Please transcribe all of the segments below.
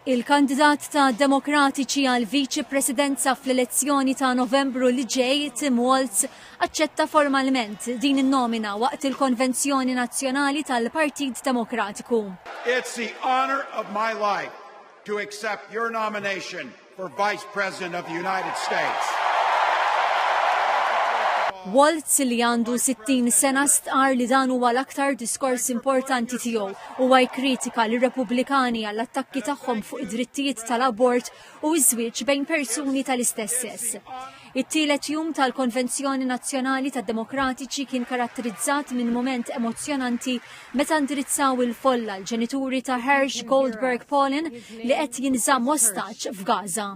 Il-kandidat ta' Demokratiċi għal viċi presidenza fl-elezzjoni ta' Novembru li ġej, Tim Walz, aċċetta formalment din in-nomina waqt il-Konvenzjoni Nazzjonali tal-Partit Demokratiku. It's the honor of my life to accept your nomination for Vice President of the United States. Walz li għandu 60 sena stqar li dan huwa l-aktar diskors importanti tiegħu huwa jkritika lir Repubblikani għall attakki tagħhom fuq id-drittijiet tal-abort u ż-żwieġ bejn persuni tal-istess sess. It-tielet jum tal-Konvenzjoni Nazzjonali tad-Demokratiċi kien karatterizzat minn mument emozzjonanti meta ndirizzaw il-folla l-ġenituri ta' Hersh Goldberg Paulin li qed jinżamm ostaġġ f'Gaza.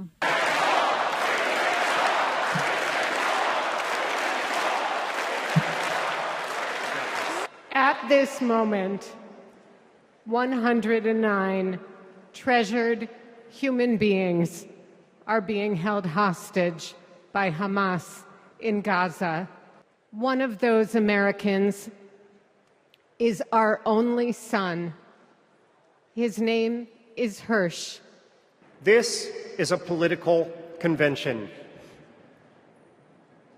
At this moment, 109 treasured human beings are being held hostage by Hamas in Gaza. One of those Americans is our only son. His name is Hersh. This is a political convention.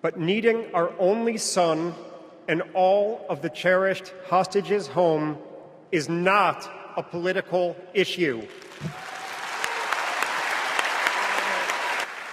But needing our only son and all of the cherished hostages home is not a political issue.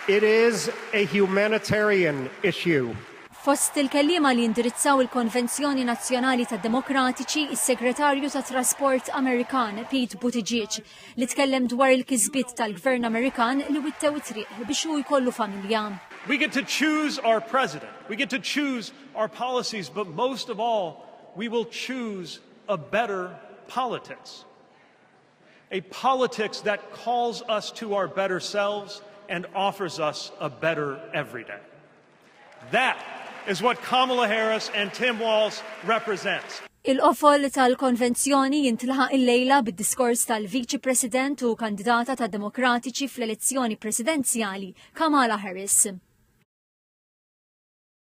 It is a humanitarian issue. Fost il-kellima li indirizzaw il-Konvenzjoni Nazzjonali tad-Demokratiċi, is-Segretarju tat Trasport Amerikan Pete Buttigieg li tkellem dwar il-kisbiet tal-Gvern Amerikan li wittew it-triq biex hu jkollu familja. We get to choose our president. We get to choose our policies, but most of all, we will choose a better politics. A politics that calls us to our better selves and offers us a better everyday. That is what Kamala Harris and Tim Walz represents. Il-qofol tal-konvenzjoni jintlaħaq il-lejla bid-diskors tal-Viċi President u kandidata tad-Demokratiċi fl-elezzjoni presidenzjali Kamala Harris.